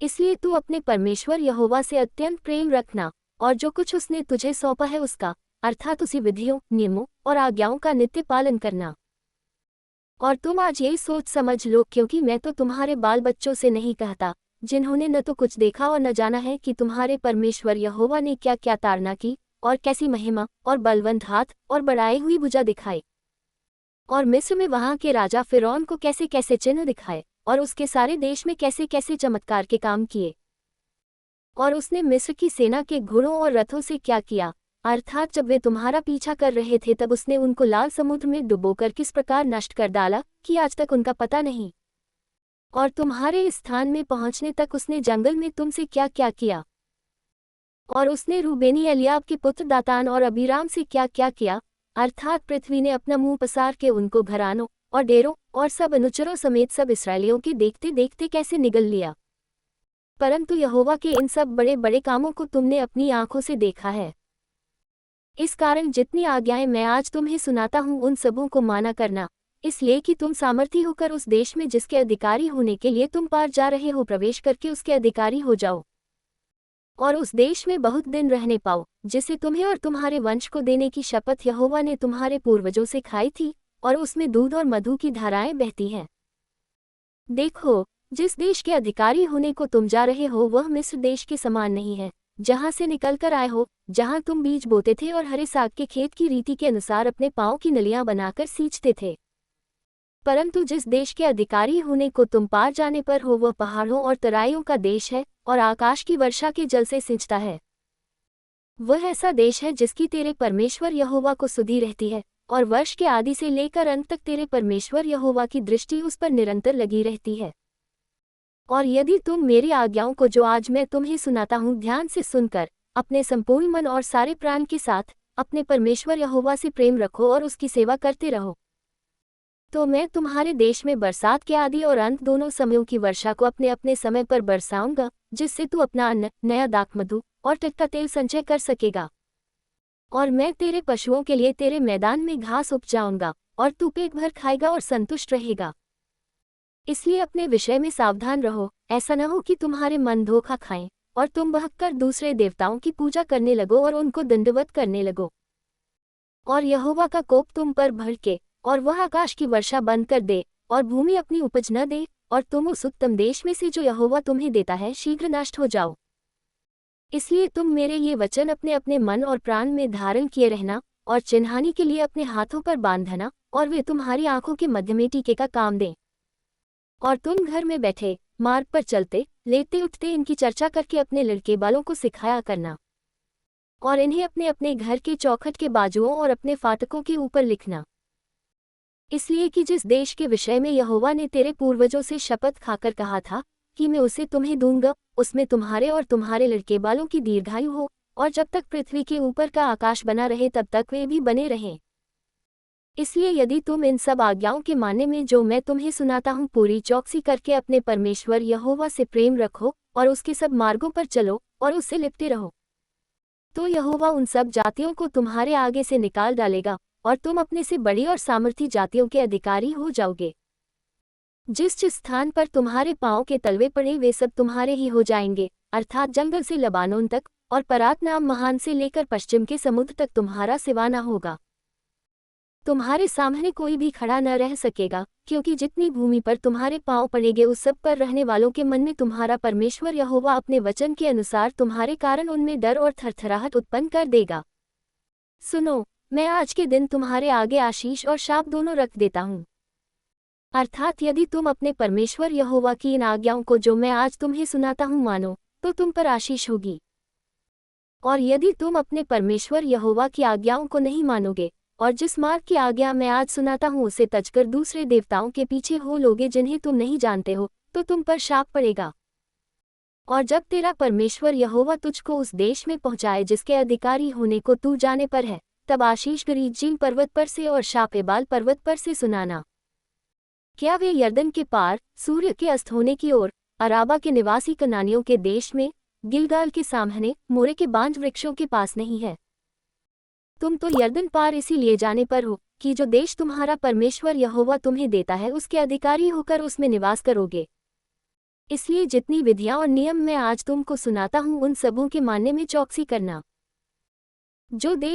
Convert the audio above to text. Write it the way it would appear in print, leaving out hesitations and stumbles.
इसलिए तू अपने परमेश्वर यहोवा से अत्यंत प्रेम रखना और जो कुछ उसने तुझे सौंपा है उसका अर्थात उसी विधियों, नियमों और आज्ञाओं का नित्य पालन करना। और तुम आज यही सोच समझ लो, क्योंकि मैं तो तुम्हारे बाल बच्चों से नहीं कहता, जिन्होंने न तो कुछ देखा और न जाना है कि तुम्हारे परमेश्वर यहोवा ने क्या क्या ताड़ना की और कैसी महिमा और बलवंत हाथ और बढ़ाई हुई भुजा दिखाई, और मिस्र में वहां के राजा फिरौन को कैसे कैसे चिन्ह दिखाए और उसके सारे देश में कैसे कैसे चमत्कार के काम किए, और उसने मिस्र की सेना के घोड़ों और रथों से क्या किया, अर्थात जब वे तुम्हारा पीछा कर रहे थे तब उसने उनको लाल समुद्र में डुबोकर किस प्रकार नष्ट कर डाला कि आज तक उनका पता नहीं। और तुम्हारे इस स्थान में पहुंचने तक उसने जंगल में तुमसे क्या क्या किया, और उसने रूबेनी एलियाब के पुत्र दातान और अबीराम से क्या क्या किया, अर्थात पृथ्वी ने अपना मुंह पसार के उनको घरानों और डेरों और सब अनुचरों समेत सब इसराइलियों के देखते देखते कैसे निगल लिया। परंतु यहोवा के इन सब बड़े बड़े कामों को तुमने अपनी आंखों से देखा है। इस कारण जितनी आज्ञाएं मैं आज तुम्हें सुनाता हूँ उन सबों को माना करना, इसलिए कि तुम सामर्थी होकर उस देश में जिसके अधिकारी होने के लिए तुम पार जा रहे हो प्रवेश करके उसके अधिकारी हो जाओ, और उस देश में बहुत दिन रहने पाओ, जिसे तुम्हें और तुम्हारे वंश को देने की शपथ यहोवा ने तुम्हारे पूर्वजों से खाई थी, और उसमें दूध और मधु की धाराएं बहती हैं। देखो, जिस देश के अधिकारी होने को तुम जा रहे हो वह मिस्र देश के समान नहीं है, जहां से निकलकर आए हो, जहां तुम बीज बोते थे और हरे साग के खेत की रीति के अनुसार अपने पांव की नलियां बनाकर सींचते थे। परंतु जिस देश के अधिकारी होने को तुम पार जाने पर हो वह पहाड़ों और तराइयों का देश है और आकाश की वर्षा के जल से सिंचता है। वह ऐसा देश है जिसकी तेरे परमेश्वर यहोवा को सुधि रहती है, और वर्ष के आदि से लेकर अंत तक तेरे परमेश्वर यहोवा की दृष्टि उस पर निरंतर लगी रहती है। और यदि तुम मेरी आज्ञाओं को जो आज मैं तुम्हें सुनाता हूँ ध्यान से सुनकर अपने संपूर्ण मन और सारे प्राण के साथ अपने परमेश्वर यहोवा से प्रेम रखो और उसकी सेवा करते रहो, तो मैं तुम्हारे देश में बरसात के आदि और अंत दोनों समयों की वर्षा को अपने अपने समय पर बरसाऊंगा, जिससे तू अपना अन्न, नया दाखमधु और टटका तेल संचय कर सकेगा। और मैं तेरे पशुओं के लिए तेरे मैदान में घास उपजाऊंगा और तू पेट भर खाएगा और संतुष्ट रहेगा। इसलिए अपने विषय में सावधान रहो, ऐसा न हो कि तुम्हारे मन धोखा खाएं और तुम बहककर दूसरे देवताओं की पूजा करने लगो और उनको दंडवत करने लगो, और यहोवा का कोप तुम पर भड़के और वह आकाश की वर्षा बंद कर दे और भूमि अपनी उपज न दे, और तुम उस उत्तम देश में से जो यहोवा तुम्हें देता है शीघ्र नष्ट हो जाओ। इसलिए तुम मेरे ये वचन अपने अपने मन और प्राण में धारण किए रहना और चिन्हानी के लिए अपने हाथों पर बांधना, और वे तुम्हारी आंखों के मध्य में टीके का काम दें। और तुम घर में बैठे, मार्ग पर चलते, लेटते उठते इनकी चर्चा करके अपने लड़के बालों को सिखाया करना, और इन्हें अपने अपने घर के चौखट के बाजुओं और अपने फाटकों के ऊपर लिखना। इसलिए कि जिस देश के विषय में यहोवा ने तेरे पूर्वजों से शपथ खाकर कहा था कि मैं उसे तुम्हें दूंगा, उसमें तुम्हारे और तुम्हारे लड़के बालों की दीर्घायु हो, और जब तक पृथ्वी के ऊपर का आकाश बना रहे तब तक वे भी बने रहें। इसलिए यदि तुम इन सब आज्ञाओं के मानने में जो मैं तुम्हें सुनाता हूँ पूरी चौकसी करके अपने परमेश्वर यहोवा से प्रेम रखो और उसके सब मार्गों पर चलो और उससे लिपटे रहो, तो यहोवा उन सब जातियों को तुम्हारे आगे से निकाल डालेगा और तुम अपने से बड़ी और सामर्थी जातियों के अधिकारी हो जाओगे। जिस जिस स्थान पर तुम्हारे पांव के तलवे पड़े वे सब तुम्हारे ही हो जाएंगे, अर्थात जंगल से लबानोन तक और परात नाम महान से लेकर पश्चिम के समुद्र तक तुम्हारा सिवाना होगा। तुम्हारे सामने कोई भी खड़ा न रह सकेगा, क्योंकि जितनी भूमि पर तुम्हारे पांव पड़ेंगे उस सब पर रहने वालों के मन में तुम्हारा परमेश्वर यहोवा अपने वचन के अनुसार तुम्हारे कारण उनमें डर और थरथराहट उत्पन्न कर देगा। सुनो, मैं आज के दिन तुम्हारे आगे आशीष और शाप दोनों रख देता हूँ। अर्थात यदि तुम अपने परमेश्वर यहोवा की इन आज्ञाओं को जो मैं आज तुम्हें सुनाता हूँ मानो तो तुम पर आशीष होगी, और यदि तुम अपने परमेश्वर यहोवा की आज्ञाओं को नहीं मानोगे और जिस मार्ग की आज्ञा मैं आज सुनाता हूँ उसे तजकर दूसरे देवताओं के पीछे हो लोगे जिन्हें तुम नहीं जानते हो, तो तुम पर शाप पड़ेगा। और जब तेरा परमेश्वर यहोवा तुझको उस देश में पहुँचाए जिसके अधिकारी होने को तू जाने पर है, तब आशीष गरीजीम पर्वत पर से और शाप एबाल पर्वत पर से सुनाना। क्या वे यरदन के पार, सूर्य के अस्त होने की ओर, अराबा के निवासी कनानियों के देश में, गिलगाल के सामने, मोरे के बांज वृक्षों के पास नहीं है? तुम तो यरदन पार इसीलिए जाने पर हो कि जो देश तुम्हारा परमेश्वर यहोवा तुम्हें देता है उसके अधिकारी होकर उसमें निवास करोगे। इसलिए जितनी विधियां और नियम मैं आज तुमको सुनाता हूं उन सबों के मानने में चौकसी करना। जो देश